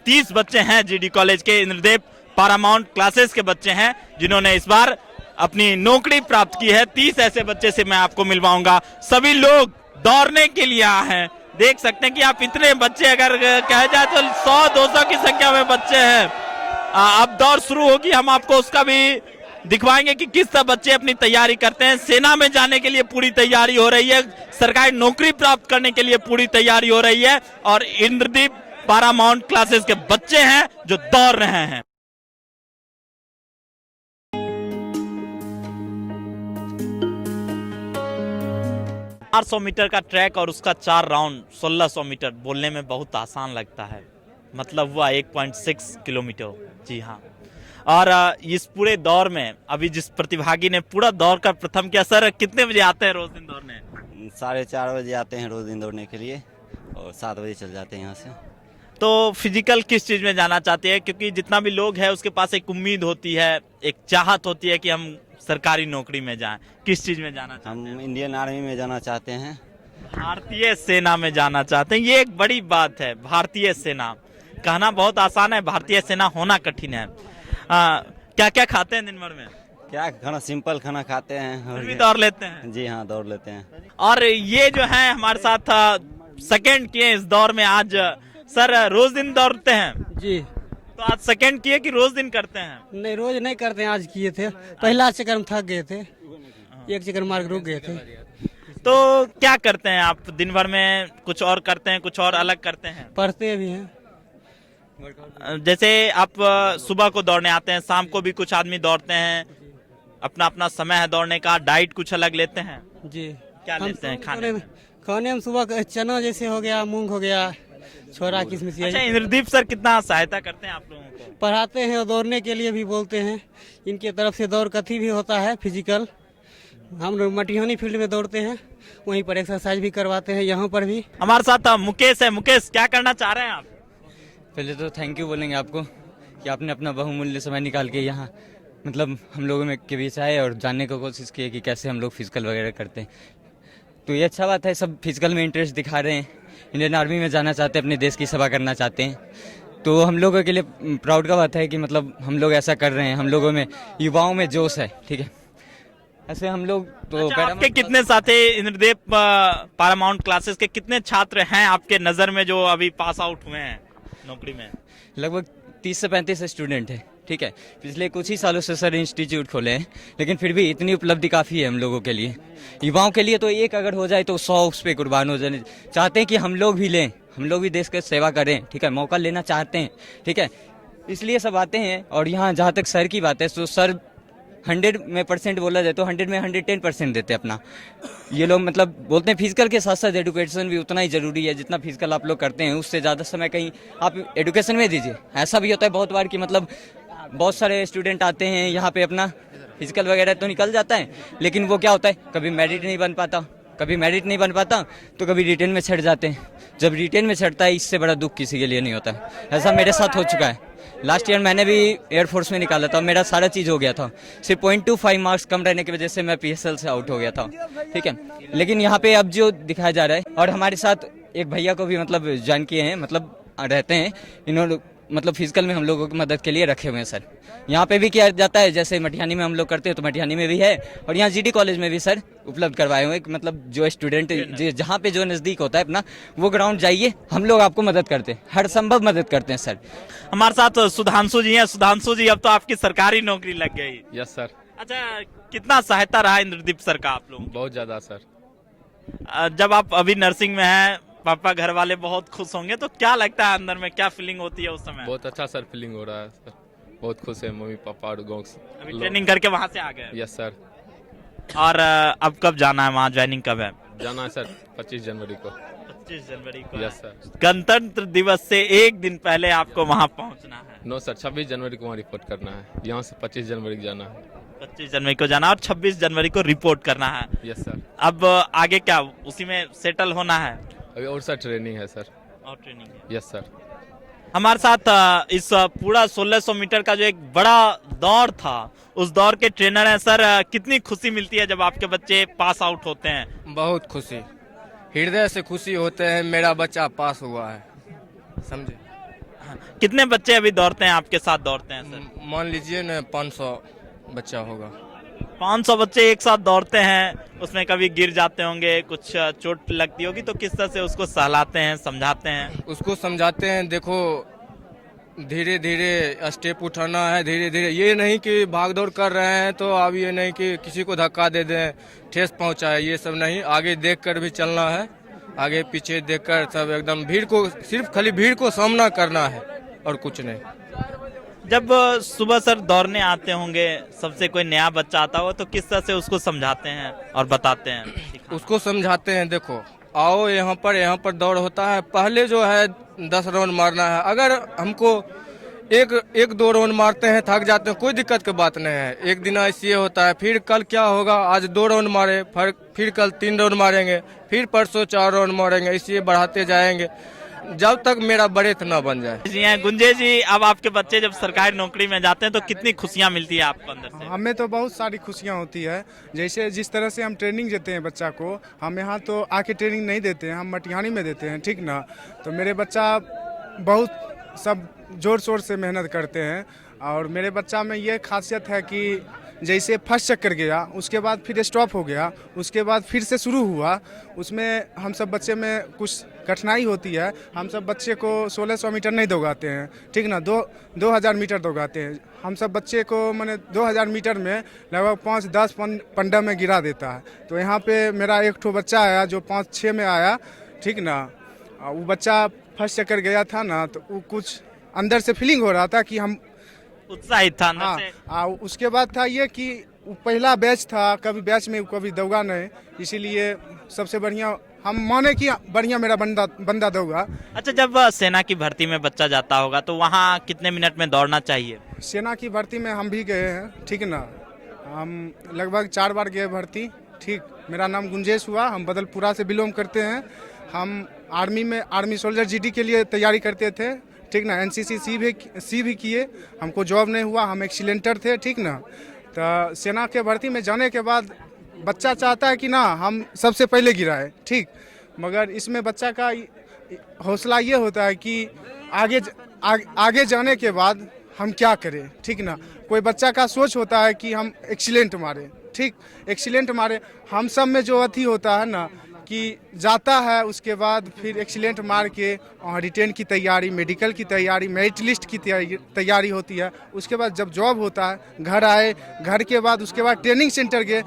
30 बच्चे हैं GD college के, इंद्रदेव पारामाउंट क्लासेस के बच्चे हैं जिन्होंने इस बार अपनी नौकरी प्राप्त की है। 30 ऐसे बच्चे से मैं आपको मिलवाऊंगा। सभी लोग दौड़ने के लिए आए हैं। देख सकते हैं कि आप इतने बच्चे, अगर कहा जाए तो 100-200 की संख्या में बच्चे हैं। अब दौड़ शुरू होगी, हम आपको उसका भी दिखवाएंगे कि किस तरह बच्चे अपनी तैयारी करते हैं। सेना में जाने के लिए पूरी तैयारी हो रही है, सरकारी नौकरी प्राप्त करने के लिए पूरी तैयारी हो रही है, और इंद्रदीप पारामाउंट क्लासेस के बच्चे हैं जो दौड़ रहे हैं। 400 मीटर का ट्रैक और उसका 4 राउंड 1600 मीटर, बोलने में बहुत आसान लगता है, मतलब हुआ 1.6 किलोमीटर। जी हाँ, और इस पूरे दौर में अभी जिस प्रतिभागी ने पूरा दौर का प्रथम किया, सर कितने बजे आते हैं रोज दिन दौड़ने? 4:30 बजे आते हैं रोज दिन दौड़ने के लिए, और 7 बजे चल जाते हैं यहाँ से। तो फिजिकल किस चीज में जाना चाहते हैं? क्योंकि जितना भी लोग है उसके पास एक उम्मीद होती है, एक चाहत होती है कि हम सरकारी नौकरी में जाएं। किस चीज में जाना चाहते हैं? हम इंडियन आर्मी में जाना चाहते हैं। भारतीय सेना में जाना चाहते हैं। ये एक बड़ी बात है, भारतीय सेना कहना बहुत आसान है, भारतीय सेना होना कठिन है। क्या क्या खाते हैं दिन भर में? क्या खाना, सिंपल खाना खाते हैं। फिर भी दौड़ लेते हैं? जी हाँ, दौड़ लेते हैं। और ये जो है हमारे साथ सेकंड किए इस दौर में आज। सर रोज दिन दौड़ते हैं? जी। तो आज सेकंड किए कि रोज दिन करते हैं? नहीं, रोज नहीं करते हैं, आज किए थे। पहला चक्कर में थक गए थे, एक चक्कर मार के रुक गए थे। तो क्या करते हैं आप दिन भर में? कुछ और करते हैं, कुछ और अलग करते हैं? पढ़ते भी हैं। जैसे आप सुबह को दौड़ने आते हैं, शाम को भी कुछ आदमी दौड़ते हैं, अपना अपना समय है दौड़ने का। डाइट कुछ अलग लेते हैं? जी। क्या लेते हैं खाने में? खाने में सुबह चना जैसे हो गया, मूंग हो गया, छोरा किशमिश। अच्छा, इंद्रदीप सर कितना सहायता करते हैं आप लोगों को? पढ़ाते हैं और दौड़ने के लिए भी बोलते हैं। इनके तरफ से दौड़ कथी भी होता है, फिजिकल। हम लोग मटिहानी फील्ड में दौड़ते हैं, वहीं पर एक्सरसाइज भी करवाते हैं, यहाँ पर भी। हमारे साथ मुकेश है। मुकेश, क्या करना चाह रहे हैं आप? पहले तो थैंक यू बोलेंगे आपको कि आपने अपना बहुमूल्य समय निकाल के यहाँ मतलब हम लोगों में के बीच आए और जानने की कोशिश की कि कैसे हम लोग फिजिकल वगैरह करते हैं। तो ये अच्छा बात है, सब फिजिकल में इंटरेस्ट दिखा रहे हैं, इंडियन आर्मी में जाना चाहते हैं, अपने देश की सेवा करना चाहते हैं। तो हम लोगों के लिए प्राउड का बात है कि मतलब हम लोग ऐसा कर रहे हैं, हम लोगों में युवाओं में जोश है। ठीक है, ऐसे हम लोग तो अच्छा, आपके कितने साथी इंद्रदेव पारामाउंट क्लासेस के कितने छात्र हैं आपके नजर में जो अभी पास आउट हुए हैं नौकरी में? लगभग 30 से 35 स्टूडेंट है। ठीक है, पिछले कुछ ही सालों से सर इंस्टीट्यूट खोले हैं, लेकिन फिर भी इतनी उपलब्धि काफ़ी है हम लोगों के लिए, युवाओं के लिए। तो एक अगर हो जाए तो 100 उस पर कुर्बान हो जाने चाहते हैं कि हम लोग भी लें, हम लोग भी देश की सेवा करें। ठीक है, मौका लेना चाहते हैं। ठीक है, इसलिए सब आते हैं। और यहाँ जहाँ तक सर की बात है तो सर 100% बोला जाए तो 100 में 110% देते हैं अपना। ये लोग मतलब बोलते हैं फिजिकल के साथ साथ एजुकेशन भी उतना ही जरूरी है, जितना फिजिकल आप लोग करते हैं उससे ज़्यादा समय कहीं आप एजुकेशन में दीजिए। ऐसा भी होता है बहुत बार कि मतलब बहुत सारे स्टूडेंट आते हैं यहाँ पे, अपना फिजिकल वगैरह तो निकल जाता है, लेकिन वो क्या होता है, कभी मेरिट नहीं बन पाता, तो कभी रिटेन में छट जाते हैं। जब रिटेन में छटता है, इससे बड़ा दुख किसी के लिए नहीं होता। ऐसा मेरे साथ हो चुका है। लास्ट ईयर मैंने भी एयरफोर्स में निकाला था, मेरा सारा चीज़ हो गया था, सिर्फ 0.25 मार्क्स कम रहने की वजह से मैं PSL से आउट हो गया था। ठीक है, लेकिन यहाँ पे अब जो दिखाया जा रहा है, और हमारे साथ एक भैया को भी मतलब ज्वाइन किए हैं, मतलब रहते हैं, इन्होंने मतलब फिजिकल में हम लोगों की मदद के लिए रखे हुए हैं सर। यहाँ पे भी किया जाता है, जैसे मटिहानी में हम लोग करते हैं तो मटिहानी में भी है, और यहाँ GD कॉलेज में भी सर उपलब्ध करवाए हुए। मतलब जो स्टूडेंट जहाँ पे जो नज़दीक होता है अपना, वो ग्राउंड जाइए, हम लोग आपको मदद करते हैं, हर संभव मदद करते हैं सर। हमारे साथ सुधांशु जी हैं। सुधांशु जी, अब तो आपकी सरकारी नौकरी लग गई। Yes sir. अच्छा, कितना सहायता रहा इंद्रदीप सर का आप लोग? बहुत ज्यादा सर। जब आप अभी नर्सिंग में हैं, पापा घर वाले बहुत खुश होंगे, तो क्या लगता है अंदर में, क्या फीलिंग होती है उस समय? बहुत अच्छा सर फीलिंग हो रहा है सर, बहुत खुश है मम्मी पापा और गाँव से। अभी ट्रेनिंग करके वहाँ से आ गए? Yes sir. और अब कब जाना है वहाँ? ज्वाइनिंग कब है? जाना है सर 25 जनवरी को। 25 जनवरी को? Yes sir. गणतंत्र दिवस से एक दिन पहले आपको वहाँ पहुँचना है? नो सर, 26 जनवरी को वहाँ रिपोर्ट करना है, यहाँ से 25 जनवरी को जाना है। 25 जनवरी को जाना और 26 जनवरी को रिपोर्ट करना है। Yes sir. अब आगे क्या उसी में सेटल होना है? अभी और सर ट्रेनिंग है सर। और ट्रेनिंग है? Yes sir. हमारे साथ इस पूरा 1600 मीटर का जो एक बड़ा दौड़ था, उस दौड़ के ट्रेनर हैं सर। कितनी खुशी मिलती है जब आपके बच्चे पास आउट होते हैं? बहुत खुशी, हृदय से खुशी होते हैं, मेरा बच्चा पास हुआ है, समझे। कितने बच्चे अभी दौड़ते हैं आपके साथ दौड़ते हैं सर? मान लीजिए ना 500 बच्चा होगा। 500 बच्चे एक साथ दौड़ते हैं, उसमें कभी गिर जाते होंगे, कुछ चोट लगती होगी, तो किस तरह से उसको सहलाते हैं, समझाते हैं? उसको समझाते हैं, देखो धीरे धीरे स्टेप उठाना है, धीरे धीरे, ये नहीं कि भाग दौड़ कर रहे हैं तो अब ये नहीं कि किसी को धक्का दे दें, ठेस पहुंचाए, ये सब नहीं, आगे देख कर भी चलना है, आगे पीछे देखकर सब एकदम भीड़ को, सिर्फ खाली भीड़ को सामना करना है और कुछ नहीं। जब सुबह सर दौड़ने आते होंगे, सबसे कोई नया बच्चा आता हो तो किस तरह से उसको समझाते हैं और बताते हैं? उसको समझाते हैं, देखो आओ यहाँ पर दौड़ होता है, पहले जो है 10 राउंड मारना है, अगर हमको एक दो राउंड मारते हैं थक जाते हैं, कोई दिक्कत की बात नहीं है, एक दिन ऐसे होता है, फिर कल क्या होगा, आज 2 राउंड मारे, फिर कल 3 राउंड मारेंगे, फिर परसों 4 राउंड मारेंगे, इसलिए बढ़ाते जाएंगे जब तक मेरा बड़े ना बन जाए। जी हैं गुंजे जी, अब आपके बच्चे जब सरकारी नौकरी में जाते हैं तो कितनी खुशियां मिलती है आपको अंदर से? हमें तो बहुत सारी खुशियाँ होती है, जैसे जिस तरह से हम ट्रेनिंग देते हैं बच्चा को, हम यहाँ तो आके ट्रेनिंग नहीं देते हैं, हम मटिहानी में देते हैं, ठीक ना। तो मेरे बच्चा बहुत सब जोर शोर से मेहनत करते हैं, और मेरे बच्चा में ये खासियत है कि जैसे फर्स्ट चक्कर गया, उसके बाद फिर स्टॉप हो गया, उसके बाद फिर से शुरू हुआ, उसमें हम सब बच्चे में कुछ कठिनाई होती है, हम सब बच्चे को 1600 मीटर नहीं दौड़ाते हैं, ठीक ना, 2000 मीटर दौड़ाते हैं। हम सब बच्चे को मैंने 2000 मीटर में लगभग 5, 10, 15 में गिरा देता है। तो यहाँ पे मेरा एक ठो बच्चा आया जो 5, 6 में आया, ठीक ना, वो बच्चा फर्स्ट चक्कर गया था ना, तो वो कुछ अंदर से फीलिंग हो रहा था कि हम उत्साहित था अंदर से? उसके बाद था ये कि वो पहला बैच था, कभी बैच में कभी दौड़ा नहीं, इसीलिए सबसे बढ़िया हम माने कि बढ़िया मेरा बंदा दौड़ा। अच्छा, जब सेना की भर्ती में बच्चा जाता होगा तो वहाँ कितने मिनट में दौड़ना चाहिए? सेना की भर्ती में हम भी गए हैं, ठीक ना, हम लगभग 4 बार गए भर्ती, ठीक। मेरा नाम गुंजेश हुआ, हम बदलपुरा से बिलोंग करते हैं। हम आर्मी सोल्जर जीडी के लिए तैयारी करते थे, ठीक ना, एनसीसी सी भी किए, हमको जॉब नहीं हुआ, हम एक्सीलेंटर थे, ठीक ना। तो सेना के भर्ती में जाने के बाद बच्चा चाहता है कि ना हम सबसे पहले गिराए, ठीक, मगर इसमें बच्चा का हौसला ये होता है कि आगे जाने के बाद हम क्या करें, ठीक ना। कोई बच्चा का सोच होता है कि हम एक्सीलेंट मारे, ठीक, एक्सीलेंट मारे। हम सब में जो अथी होता है ना कि जाता है, उसके बाद फिर एक्सीलेंट मार के रिटेन की तैयारी, मेडिकल की तैयारी, मेरिट लिस्ट की तैयारी होती है। उसके बाद जब जॉब होता है, घर आए, घर के बाद उसके बाद ट्रेनिंग सेंटर गए,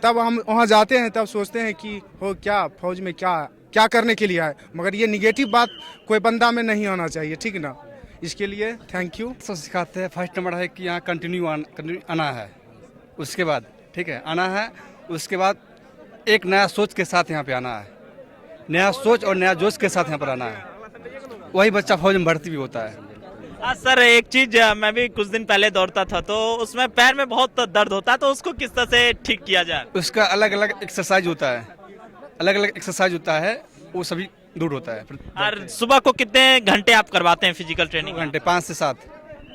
तब हम वहाँ जाते हैं, तब सोचते हैं कि हो क्या फौज में क्या करने के लिए आए, मगर ये निगेटिव बात कोई बंदा में नहीं आना चाहिए, ठीक ना। इसके लिए थैंक यू। सब सिखाते हैं। फर्स्ट नंबर है कि यहाँ कंटिन्यू आना है, उसके बाद ठीक है आना है, उसके बाद एक नया सोच के साथ यहाँ पे आना है, नया सोच और नया जोश के साथ यहाँ पर आना है, वही बच्चा फौज में भर्ती भी होता है। सर एक चीज, मैं भी कुछ दिन पहले दौड़ता था तो उसमें पैर में बहुत दर्द होता है, तो उसको किस तरह से ठीक किया जाए? उसका अलग अलग एक्सरसाइज होता है, अलग अलग एक्सरसाइज होता है, वो सभी दूर होता है। और सुबह को कितने घंटे आप करवाते हैं फिजिकल ट्रेनिंग? 2 घंटे, 5 से 7।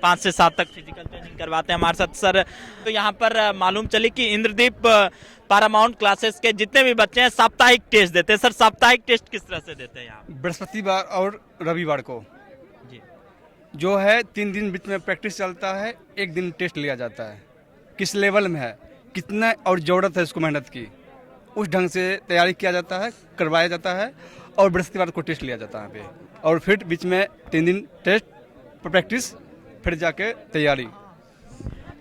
5 से 7 तक फिजिकल ट्रेनिंग करवाते हैं हमारे साथ सर। तो यहाँ पर मालूम चली कि इंद्रदीप पैरामाउंट क्लासेस के जितने भी बच्चे हैं साप्ताहिक टेस्ट देते हैं। सर साप्ताहिक टेस्ट किस तरह से देते हैं यहाँ? बृहस्पतिवार और रविवार को जी। जो है 3 दिन बीच में प्रैक्टिस चलता है, 1 दिन टेस्ट लिया जाता है, किस लेवल में है, कितना और ज़रूरत है इसको मेहनत की, उस ढंग से तैयारी किया जाता है, करवाया जाता है, और बृहस्पतिवार को टेस्ट लिया जाता है पे, और फिर बीच में 3 दिन टेस्ट प्रैक्टिस, फिर जाके तैयारी।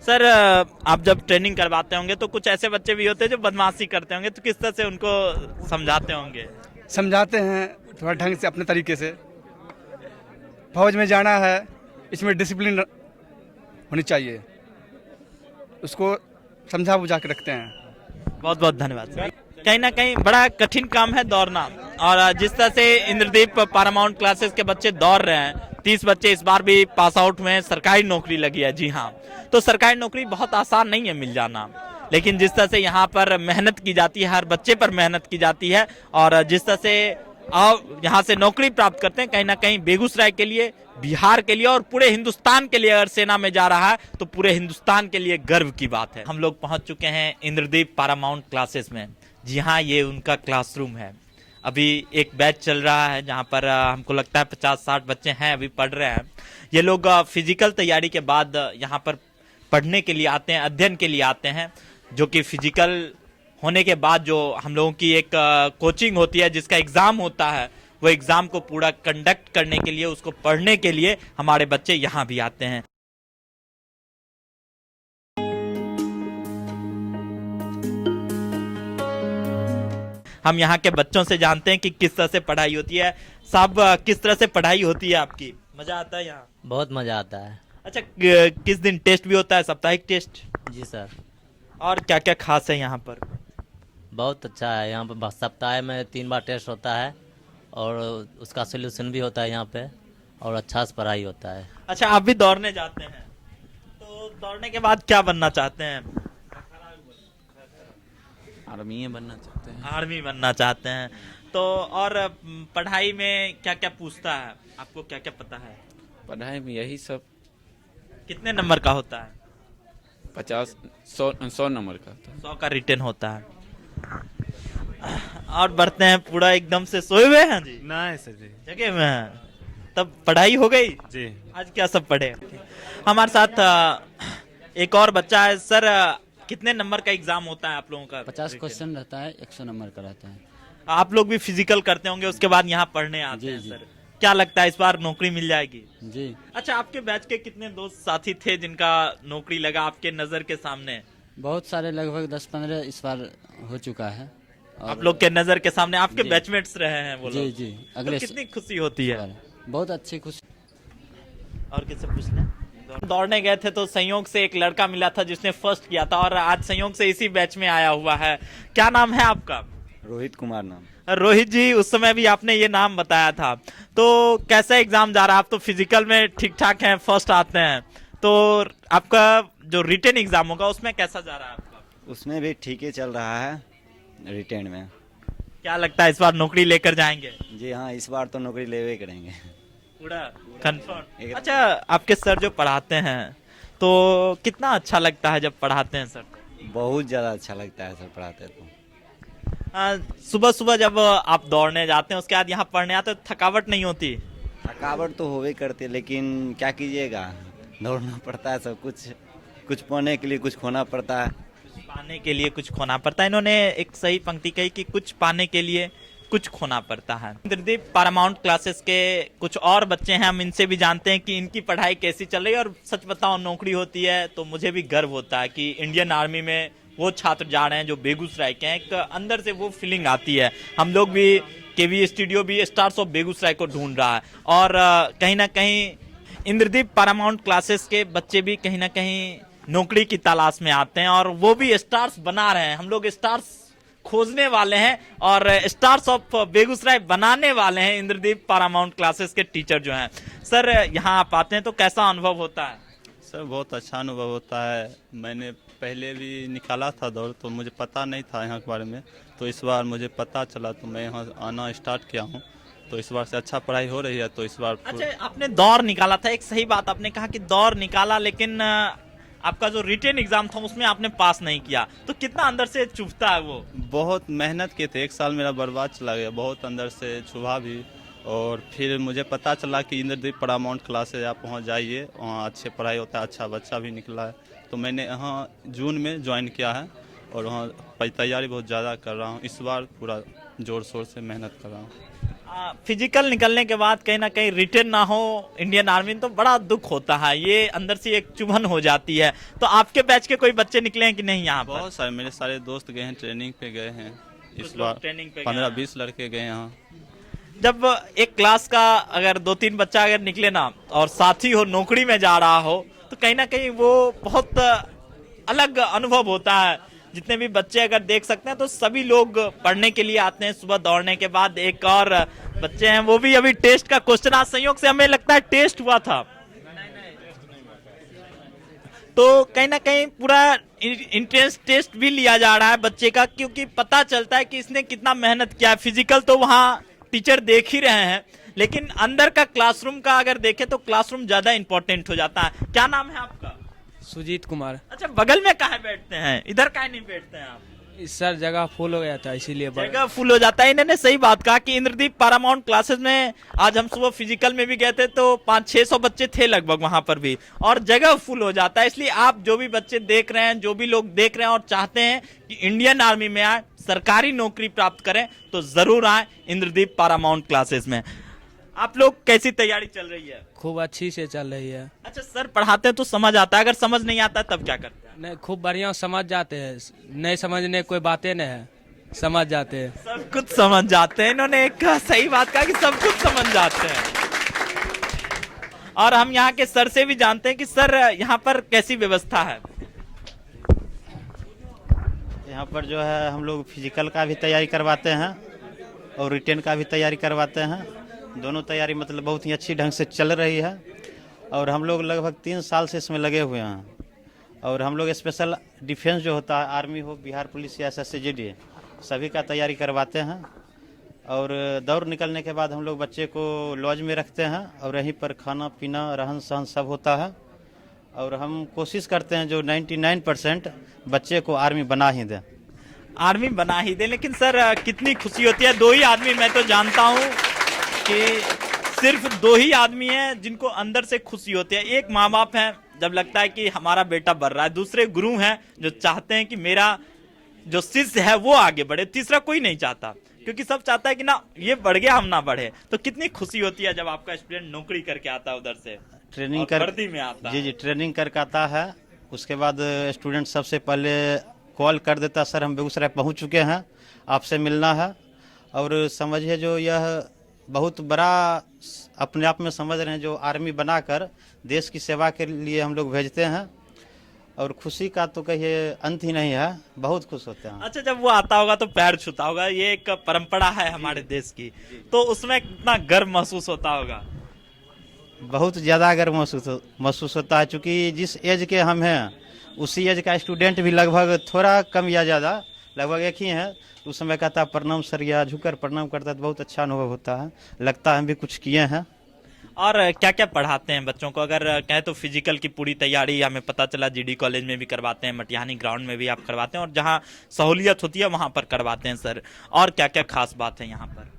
सर आप जब ट्रेनिंग करवाते होंगे तो कुछ ऐसे बच्चे भी होते हैं जो बदमाशी करते होंगे, तो किस तरह से उनको समझाते होंगे? समझाते हैं थोड़ा ढंग से, अपने तरीके से। फौज में जाना है, इसमें डिसिप्लिन होनी चाहिए, उसको समझा बुझा के रखते हैं। बहुत बहुत धन्यवाद सर। कहीं ना कहीं बड़ा कठिन काम है दौड़ना, और जिस तरह से इंद्रदीप पैरामाउंट क्लासेस के बच्चे दौड़ रहे हैं, 30 बच्चे इस बार भी पास आउट हुए हैं, सरकारी नौकरी लगी है। जी हाँ, तो सरकारी नौकरी बहुत आसान नहीं है मिल जाना, लेकिन जिस तरह से यहाँ पर मेहनत की जाती है, हर बच्चे पर मेहनत की जाती है, और जिस तरह से आप यहाँ से नौकरी प्राप्त करते हैं, कहीं ना कहीं बेगूसराय के लिए, बिहार के लिए और पूरे हिंदुस्तान के लिए अगर सेना में जा रहा है तो पूरे हिंदुस्तान के लिए गर्व की बात है। हम लोग पहुंच चुके हैं इंद्रदीप पैरामाउंट क्लासेस में। जी हाँ, ये उनका क्लासरूम है। अभी एक बैच चल रहा है जहां पर हमको लगता है 50-60 बच्चे हैं अभी पढ़ रहे हैं। ये लोग फिजिकल तैयारी के बाद यहाँ पर पढ़ने के लिए आते हैं, अध्ययन के लिए आते हैं, जो कि फिजिकल होने के बाद जो हम लोगों की एक कोचिंग होती है जिसका एग्जाम होता है, वो एग्जाम को पूरा कंडक्ट करने के लिए, उसको पढ़ने के लिए हमारे बच्चे यहाँ भी आते हैं। हम यहाँ के बच्चों से जानते हैं कि किस तरह से पढ़ाई होती है। साहब, किस तरह से पढ़ाई होती है आपकी? मजा आता है यहाँ? बहुत मज़ा आता है। अच्छा, किस दिन टेस्ट भी होता है, साप्ताहिक टेस्ट? जी सर। और क्या क्या खास है यहाँ पर? बहुत अच्छा है यहाँ पर, सप्ताह में 3 बार टेस्ट होता है और उसका सोल्यूशन भी होता है यहाँ पे, और अच्छा से पढ़ाई होता है। अच्छा, आप भी दौड़ने जाते हैं, तो दौड़ने के बाद क्या बनना चाहते हैं? आर्मी बनना चाहते हैं। आर्मी बनना चाहते हैं। तो और पढ़ाई में क्या क्या पूछता है, आपको क्या क्या पता है? पढ़ाई में यही सब। कितने नंबर का होता है? 100 नंबर का होता है। 100 का रिटर्न होता है। और बढ़ते हैं, पूरा एकदम से सोए हुए हैं जी? नहीं सर जी, जगह में हैं। तब पढ़ाई हो गई जी। आज क्या सब पढ़े? हमारे साथ एक और बच्चा है। सर, कितने नंबर का एग्जाम होता है आप लोगों का? 50 क्वेश्चन रहता है, 100 नंबर का रहता है। आप लोग भी फिजिकल करते होंगे, उसके बाद यहाँ पढ़ने आते हैं। जी। सर, क्या लगता है इस बार नौकरी मिल जाएगी? जी। अच्छा, आपके बैच के कितने दोस्त साथी थे जिनका नौकरी लगा आपके नजर के सामने? बहुत सारे, लगभग 10-15 इस बार हो चुका है। आप लोग के नजर के सामने आपके जी। बैचमेट्स रहे हैं वो लोग? जी जी। अगले तो कितनी खुशी होती है? बहुत अच्छी खुशी। और किससे पूछ लें? दौड़ने गए थे तो संयोग से एक लड़का मिला था जिसने फर्स्ट किया था, और आज संयोग से इसी बैच में आया हुआ है। क्या नाम है आपका? रोहित कुमार नाम। रोहित जी, उस समय भी आपने ये नाम बताया था। तो कैसा एग्जाम जा रहा है? आप तो फिजिकल में ठीक ठाक हैं, फर्स्ट आते हैं, तो आपका जो रिटन एग्जाम होगा उसमें कैसा जा रहा है आपका? उसमें भी ठीक ही चल रहा है, रिटेन में। क्या लगता है इस बार नौकरी लेकर जाएंगे? जी हाँ, इस बार तो नौकरी लेवे करेंगे पूरा कंफर्म। अच्छा, आपके सर जो पढ़ाते हैं तो कितना अच्छा लगता है जब पढ़ाते हैं सर? बहुत ज़्यादा अच्छा लगता है सर पढ़ाते तो। सुबह सुबह जब आप दौड़ने जाते हैं उसके बाद यहाँ पढ़ने आते हैं, थकावट नहीं होती? थकावट तो होवे करती है, लेकिन क्या कीजिएगा, दौड़ना पड़ता है सब कुछ। कुछ पाने के लिए कुछ खोना पड़ता है। कुछ पाने के लिए कुछ खोना पड़ता है। इन्होंने एक सही पंक्ति कही कि कुछ पाने के लिए कुछ खोना पड़ता है। इंद्रदीप पैरामाउंट क्लासेस के कुछ और बच्चे हैं, हम इनसे भी जानते हैं कि इनकी पढ़ाई कैसी चल रही है। और सच बताओ, नौकरी होती है तो मुझे भी गर्व होता है कि इंडियन आर्मी में वो छात्र जा रहे हैं जो बेगूसराय के हैं। एक अंदर से वो फीलिंग आती है। हम लोग भी, केवी स्टूडियो भी स्टार्स ऑफ बेगूसराय को ढूंढ रहा है, और कहीं ना कहीं इंद्रदीप पैरामाउंट क्लासेस के बच्चे भी कहीं ना कहीं नौकरी की तलाश में आते हैं, और वो भी स्टार्स बना रहे हैं। हम लोग स्टार्स खोजने वाले हैं और स्टार्स ऑफ बेगूसराय बनाने वाले हैं इंद्रदीप पैरामाउंट क्लासेस के टीचर जो हैं। सर, यहाँ आप आते हैं तो कैसा अनुभव होता है? सर, बहुत अच्छा अनुभव होता है। मैंने पहले भी निकाला था दौड़, तो मुझे पता नहीं था यहाँ के बारे में, तो इस बार मुझे पता चला तो मैं यहाँ आना स्टार्ट किया हूँ। तो इस बार से अच्छा पढ़ाई हो रही है, तो इस बार। अच्छा, आपने दौड़ निकाला था, एक सही बात आपने कहा कि दौड़ निकाला, लेकिन आपका जो रिटन एग्जाम था उसमें आपने पास नहीं किया, तो कितना अंदर से चुभता है वो? बहुत मेहनत किए थे, 1 साल मेरा बर्बाद चला गया, बहुत अंदर से चुभा भी। और फिर मुझे पता चला कि इंद्रदीप पैरामाउंट क्लासेज आप वहाँ जाइए, वहाँ अच्छे पढ़ाई होता है, अच्छा बच्चा भी निकला है। तो मैंने यहाँ जून में ज्वाइन किया है और वहाँ तैयारी बहुत ज़्यादा कर रहा हूँ। इस बार पूरा जोर शोर से मेहनत कर रहा हूँ। फिजिकल निकलने के बाद कहीं ना कहीं रिटर्न ना हो इंडियन आर्मी में तो बड़ा दुख होता है, ये अंदर से एक चुभन हो जाती है। तो आपके बैच के कोई बच्चे निकले हैं कि नहीं यहाँ पर? बहुत सारे मेरे सारे दोस्त गए हैं, ट्रेनिंग पे गए हैं इस बार। ट्रेनिंग पे 15-20 लड़के गए यहाँ। जब एक क्लास का अगर 2-3 बच्चा अगर निकले ना और साथी हो नौकरी में जा रहा हो, तो कहीं ना कहीं वो बहुत अलग अनुभव होता है। जितने भी बच्चे अगर देख सकते हैं तो सभी लोग पढ़ने के लिए आते हैं सुबह दौड़ने के बाद। एक और बच्चे हैं, वो भी अभी टेस्ट का क्वेश्चन, आज संयोग से हमें लगता है टेस्ट हुआ था, तो कहीं ना कहीं पूरा इंट्रेंस टेस्ट भी लिया जा रहा है बच्चे का, क्योंकि पता चलता है कि इसने कितना मेहनत किया है। फिजिकल तो वहाँ टीचर देख ही रहे हैं, लेकिन अंदर का क्लासरूम का अगर देखें तो क्लासरूम ज्यादा इंपॉर्टेंट हो जाता है। क्या नाम है आपका? सुजीत कुमार। अच्छा, बगल में काहे बैठते हैं, इधर काहे नहीं बैठते हैं आप? सर जगह फुल हो गया था इसीलिए जगह फुल हो जाता है। इन्होंने सही बात कहा कि इंद्रदीप पैरामाउंट क्लासेस में आज हम सुबह फिजिकल में भी गए थे तो 500-600 बच्चे थे लगभग वहां पर भी, और जगह फुल हो जाता है। इसलिए आप जो भी बच्चे देख रहे हैं, जो भी लोग देख रहे हैं और चाहते हैं कि इंडियन आर्मी में आए, सरकारी नौकरी प्राप्त करें, तो जरूर आए इंद्रदीप पैरामाउंट क्लासेस में। आप लोग कैसी तैयारी चल रही है? खूब अच्छी से चल रही है। अच्छा, सर पढ़ाते हैं तो समझ आता है, अगर समझ नहीं आता है तब क्या करते हैं? नहीं, खूब बढ़िया समझ जाते हैं, नहीं समझने कोई बातें नहीं है, समझ जाते हैं। सब कुछ समझ जाते हैं। इन्होंने एक सही बात कहा कि सब कुछ समझ जाते हैं। और हम यहाँ के सर से भी जानते हैं कि सर यहाँ पर कैसी व्यवस्था है? यहाँ पर जो है हम लोग फिजिकल का भी तैयारी करवाते हैं और रिटेन का भी तैयारी करवाते हैं। दोनों तैयारी मतलब बहुत ही अच्छी ढंग से चल रही है और हम लोग लगभग 3 साल से इसमें लगे हुए हैं। और हम लोग स्पेशल डिफेंस जो होता है, आर्मी हो, बिहार पुलिस या SSGD, सभी का तैयारी करवाते हैं। और दौड़ निकलने के बाद हम लोग बच्चे को लॉज में रखते हैं और यहीं पर खाना पीना रहन सहन सब होता है। और हम कोशिश करते हैं जो 99% बच्चे को आर्मी बना ही दें। आर्मी बना ही दे। लेकिन सर कितनी खुशी होती है, 2 ही आदमी, मैं तो जानता हूँ कि सिर्फ 2 ही आदमी हैं जिनको अंदर से खुशी होती है। एक माँ बाप हैं जब लगता है कि हमारा बेटा बढ़ रहा है, दूसरे गुरु हैं जो चाहते हैं कि मेरा जो शिष्य है वो आगे बढ़े, तीसरा कोई नहीं चाहता, क्योंकि सब चाहता है कि ना ये बढ़ गया हम ना बढ़े। तो कितनी खुशी होती है जब आपका स्टूडेंट नौकरी करके आता है उधर से, ट्रेनिंग और वर्दी में आता है। जी ट्रेनिंग करके आता है। उसके बाद स्टूडेंट सबसे पहले कॉल कर देता, सर हम बेगूसराय पहुंच चुके हैं, आपसे मिलना है। और समझिए जो यह बहुत बड़ा अपने आप में समझ रहे हैं, जो आर्मी बनाकर देश की सेवा के लिए हम लोग भेजते हैं। और खुशी का तो कहिए अंत ही नहीं है, बहुत खुश होते हैं। अच्छा, जब वो आता होगा तो पैर छूता होगा, ये एक परंपरा है हमारे देश की, तो उसमें कितना गर्व महसूस होता होगा? बहुत ज़्यादा गर्व महसूस होता है, चूँकि जिस एज के हम हैं उसी एज का स्टूडेंट भी लगभग थोड़ा कम या ज़्यादा लगभग एक ही है। उस समय कहता प्रणाम सर या झुककर प्रणाम करता है, तो बहुत अच्छा अनुभव होता है, लगता है हम भी कुछ किए हैं। और क्या क्या पढ़ाते हैं बच्चों को? अगर कहें तो फिजिकल की पूरी तैयारी हमें पता चला GD कॉलेज में भी करवाते हैं, मटिहानी ग्राउंड में भी आप करवाते हैं, और जहां सहूलियत होती है वहां पर करवाते हैं सर। और क्या क्या खास बात है यहाँ पर?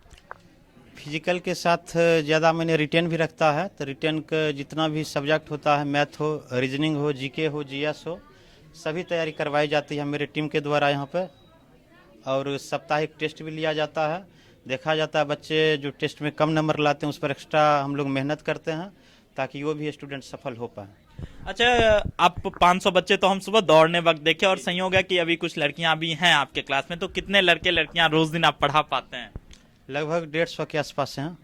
फिजिकल के साथ ज़्यादा मैंने रिटेन भी रखता है, तो रिटेन का जितना भी सब्जेक्ट होता है, मैथ हो, रीजनिंग हो, GK हो, GS हो, सभी तैयारी करवाई जाती है मेरे टीम के द्वारा यहाँ पर। और साप्ताहिक टेस्ट भी लिया जाता है, देखा जाता है बच्चे जो टेस्ट में कम नंबर लाते हैं उस पर एक्स्ट्रा हम लोग मेहनत करते हैं ताकि वो भी स्टूडेंट सफल हो पाए। अच्छा, आप 500 बच्चे तो हम सुबह दौड़ने वक्त देखे, और संयोग है कि अभी कुछ लड़कियां भी हैं आपके क्लास में, तो कितने लड़के लड़कियां रोज दिन आप पढ़ा पाते हैं? लगभग 150 के आसपास हैं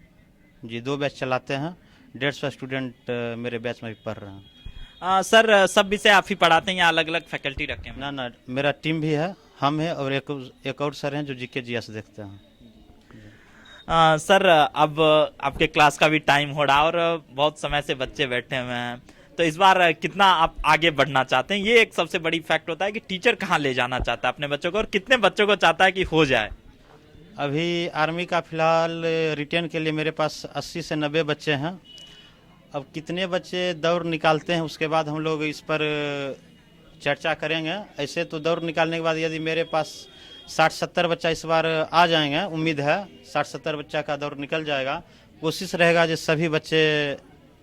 जी। 2 बैच चलाते हैं, 150 स्टूडेंट मेरे बैच में भी पढ़ रहे हैं। सर सब विषय आप ही पढ़ाते हैं या अलग अलग फैकल्टी रखे हैं? ना, मेरा टीम भी है, हम हैं और एक और सर हैं जो GK GS देखते हैं। सर अब आपके क्लास का भी टाइम हो रहा है और बहुत समय से बच्चे बैठे हुए हैं, तो इस बार कितना आप आगे बढ़ना चाहते हैं? ये एक सबसे बड़ी फैक्ट होता है कि टीचर कहाँ ले जाना चाहता है अपने बच्चों को, और कितने बच्चों को चाहता है कि हो जाए? अभी आर्मी का फिलहाल रिटेन के लिए मेरे पास 80 से 90 बच्चे हैं। अब कितने बच्चे दौड़ निकालते हैं उसके बाद हम लोग इस पर चर्चा करेंगे। ऐसे तो दौड़ निकालने के बाद यदि मेरे पास 60-70 बच्चा इस बार आ जाएंगे, उम्मीद है 60-70 बच्चा का दौड़ निकल जाएगा। कोशिश रहेगा जो सभी बच्चे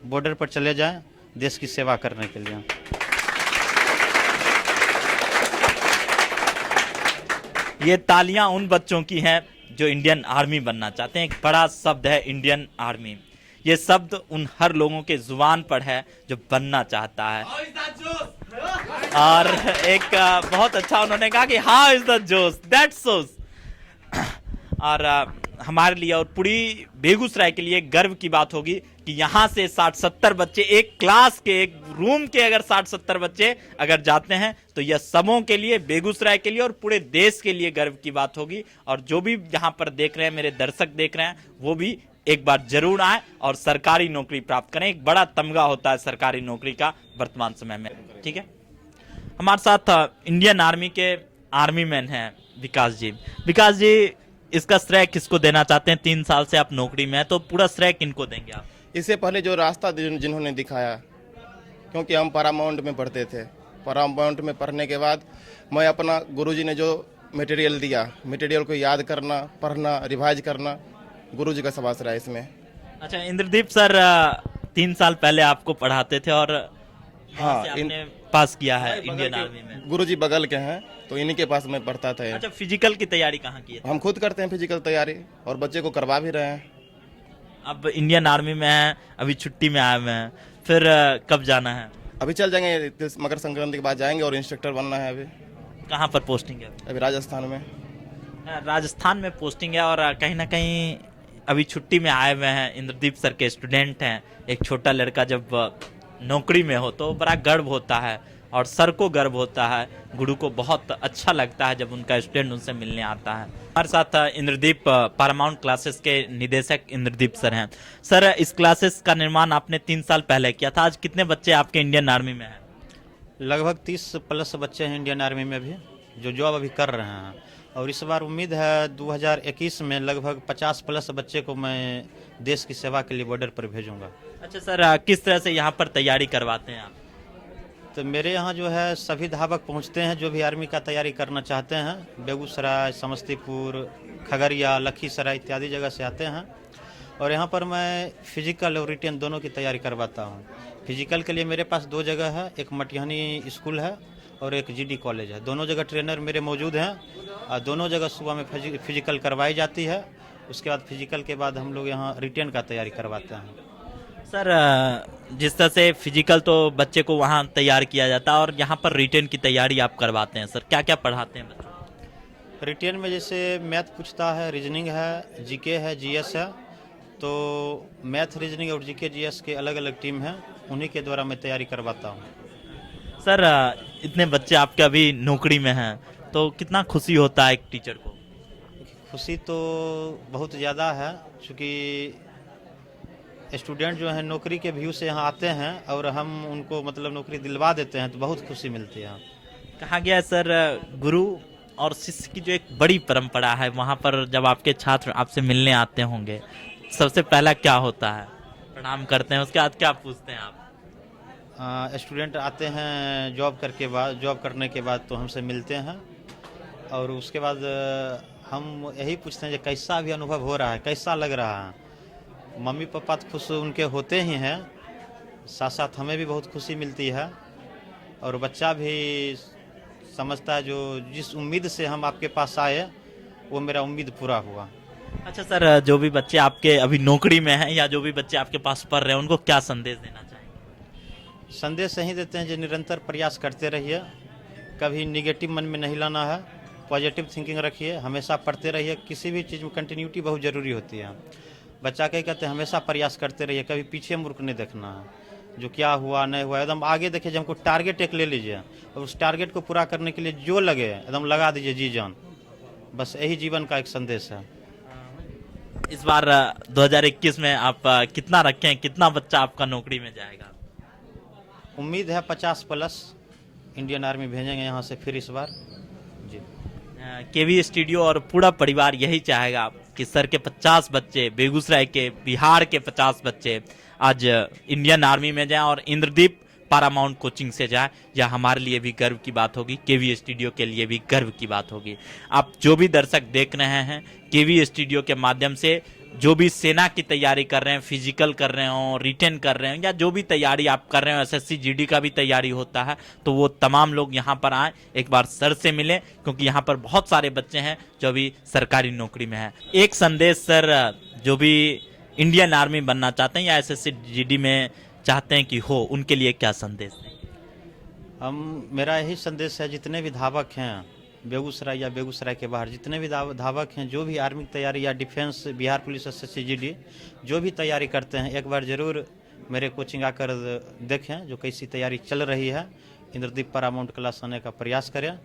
बॉर्डर पर चले जाएं देश की सेवा करने के लिए। ये तालियां उन बच्चों की हैं जो इंडियन आर्मी बनना चाहते हैं। एक बड़ा शब्द है इंडियन आर्मी, ये शब्द उन हर लोगों के जुबान पर है जो बनना चाहता है। और एक बहुत अच्छा उन्होंने कहा कि हाउ इज द जोश दैट सोस। और हमारे लिए और पूरी बेगूसराय के लिए गर्व की बात होगी कि यहाँ से 60-70 बच्चे, एक क्लास के एक रूम के अगर 60-70 बच्चे अगर जाते हैं तो यह सबों के लिए, बेगूसराय के लिए और पूरे देश के लिए गर्व की बात होगी। और जो भी यहाँ पर देख रहे हैं, मेरे दर्शक देख रहे हैं, वो भी एक बार जरूर आए और सरकारी नौकरी प्राप्त करें। एक बड़ा तमगा होता है सरकारी नौकरी का वर्तमान समय में। ठीक है, हमारे साथ इंडियन आर्मी के आर्मी मैन हैं विकास जी। विकास जी, इसका श्रेय किसको देना चाहते हैं? 3 साल से आप नौकरी में हैं, तो पूरा श्रेय किनको देंगे आप? इससे पहले जो रास्ता जिन्होंने दिखाया, क्योंकि हम पैरामाउंट में पढ़ते थे, पैरामाउंट में पढ़ने के बाद मैं अपना गुरुजी ने जो मटेरियल दिया, मटेरियल को याद करना, पढ़ना, रिवाइज करना, गुरुजी का शाबाश रहा इसमें। अच्छा इंद्रदीप सर 3 साल पहले आपको पढ़ाते थे और हाँ, आपने पास किया है इंडियन आर्मी में। गुरुजी बगल के हैं तो इन्हीं के पास मैं पढ़ता था। अच्छा फिजिकल की तैयारी कहाँ की है? हम खुद करते हैं फिजिकल तैयारी और बच्चे को करवा भी रहे हैं। अब इंडियन आर्मी में है, अभी छुट्टी में आए हुए हैं, फिर कब जाना है? अभी चल जाएंगे, मकर संक्रांति के बाद जाएंगे और इंस्ट्रक्टर बनना है। अभी कहाँ पर पोस्टिंग है? अभी राजस्थान में। राजस्थान में पोस्टिंग है और कहीं ना कहीं अभी छुट्टी में आए हुए हैं। इंद्रदीप सर के स्टूडेंट हैं। एक छोटा लड़का जब नौकरी में हो तो बड़ा गर्व होता है और सर को गर्व होता है, गुरु को बहुत अच्छा लगता है जब उनका स्टूडेंट उनसे मिलने आता है। हमारे साथ इंद्रदीप पैरामाउंट क्लासेस के निदेशक इंद्रदीप सर हैं। सर इस क्लासेस का निर्माण आपने 3 साल पहले किया था, आज कितने बच्चे आपके इंडियन आर्मी में हैं? लगभग 30 प्लस बच्चे हैं इंडियन आर्मी में भी जो जॉब अभी कर रहे हैं, और इस बार उम्मीद है 2021 में लगभग 50 प्लस बच्चे को मैं देश की सेवा के लिए बॉर्डर पर भेजूंगा। अच्छा सर किस तरह से यहाँ पर तैयारी करवाते हैं आप? तो मेरे यहाँ जो है सभी धावक पहुँचते हैं जो भी आर्मी का तैयारी करना चाहते हैं। बेगूसराय, समस्तीपुर, खगड़िया, लखीसराय इत्यादि जगह से आते हैं और यहाँ पर मैं फिजिकल और रिटेन दोनों की तैयारी करवाता हूँ। फिजिकल के लिए मेरे पास 2 जगह है, एक मटिहानी स्कूल है और एक जीडी कॉलेज है। दोनों जगह ट्रेनर मेरे मौजूद हैं और दोनों जगह सुबह में फिजिकल करवाई जाती है। उसके बाद फिजिकल के बाद हम लोग यहाँ रिटेन का तैयारी करवाते हैं। सर जिस तरह से फिजिकल तो बच्चे को वहाँ तैयार किया जाता है और यहाँ पर रिटेन की तैयारी आप करवाते हैं, सर क्या क्या पढ़ाते हैं बच्चों को? रिटेन में जैसे मैथ पूछता है, रीजनिंग है, जीके है, जीएस है। तो मैथ, रीजनिंग और जीके जीएस के अलग अलग टीम है, उन्हीं के द्वारा मैं तैयारी करवाता हूँ। सर इतने बच्चे आपके अभी नौकरी में हैं तो कितना खुशी होता है एक टीचर को? खुशी तो बहुत ज़्यादा है, क्योंकि स्टूडेंट जो है नौकरी के व्यू से यहाँ आते हैं और हम उनको मतलब नौकरी दिलवा देते हैं तो बहुत खुशी मिलती है। कहा गया है सर गुरु और शिष्य की जो एक बड़ी परंपरा है, वहाँ पर जब आपके छात्र आपसे मिलने आते होंगे सबसे पहला क्या होता है? प्रणाम करते हैं, उसके बाद क्या पूछते हैं आप? स्टूडेंट आते हैं जॉब करने के बाद तो हमसे मिलते हैं और उसके बाद हम यही पूछते हैं कि कैसा भी अनुभव हो रहा है, कैसा लग रहा है। मम्मी पापा तो खुश उनके होते ही हैं, साथ साथ हमें भी बहुत खुशी मिलती है और बच्चा भी समझता है जो जिस उम्मीद से हम आपके पास आए वो मेरा उम्मीद पूरा हुआ। अच्छा सर जो भी बच्चे आपके अभी नौकरी में हैं या जो भी बच्चे आपके पास पढ़ रहे हैं उनको क्या संदेश देना चाहेंगे? संदेश यही देते हैं जो निरंतर प्रयास करते रहिए, कभी निगेटिव मन में नहीं लाना है, पॉजिटिव थिंकिंग रखिए, हमेशा पढ़ते रहिए। किसी भी चीज़ में कंटिन्यूटी बहुत ज़रूरी होती है। बच्चा क्या कहते हैं हमेशा प्रयास करते रहिए, कभी पीछे मुड़ के नहीं देखना है। जो क्या हुआ नहीं हुआ एकदम आगे देखिए। जब हमको टारगेट एक ले लीजिए और उस टारगेट को पूरा करने के लिए जो लगे एकदम लगा दीजिए जी जान। बस यही जीवन का एक संदेश है। इस बार 2021 में आप कितना रखें, कितना बच्चा आपका नौकरी में जाएगा? उम्मीद है 50 प्लस इंडियन आर्मी भेजेंगे यहाँ से फिर इस बार जी। केवी स्टूडियो और पूरा परिवार यही चाहेगा कि सर के 50 बच्चे, बेगूसराय के, बिहार के 50 बच्चे आज इंडियन आर्मी में जाएं और इंद्रदीप पैरामाउंट कोचिंग से जाए। यह हमारे लिए भी गर्व की बात होगी, केवी स्टूडियो के लिए भी गर्व की बात होगी। आप जो भी दर्शक देख रहे हैं केवी स्टूडियो के माध्यम से, जो भी सेना की तैयारी कर रहे हैं, फिजिकल कर रहे हो, रिटेन कर रहे हैं या जो भी तैयारी आप कर रहे हो, एसएससी जीडी का भी तैयारी होता है, तो वो तमाम लोग यहाँ पर आए, एक बार सर से मिलें, क्योंकि यहाँ पर बहुत सारे बच्चे हैं जो अभी सरकारी नौकरी में हैं। एक संदेश सर जो भी इंडियन आर्मी बनना चाहते हैं या एसएससी जीडी में चाहते हैं कि हो, उनके लिए क्या संदेश देंगे? मेरा यही संदेश है, जितने भी धावक हैं बेगूसराय या बेगूसराय के बाहर, जितने भी धावक हैं जो भी आर्मी की तैयारी या defence, Bihar police, SSC GD जो भी तैयारी करते हैं, एक बार ज़रूर मेरे कोचिंग आकर देखें जो कैसी तैयारी चल रही है। इंद्रदीप पैरामाउंट क्लास आने का प्रयास करें।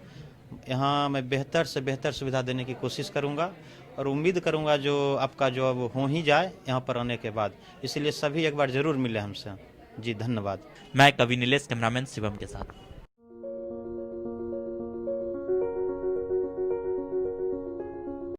यहाँ मैं बेहतर से बेहतर सुविधा देने की कोशिश करूँगा और उम्मीद करूँगा जो आपका जॉब हो ही जाए यहाँ पर आने के बाद। इसलिए सभी एक बार ज़रूर मिले हमसे। जी धन्यवाद। मैं कवि नीलेश, कैमरामैन शिवम के साथ।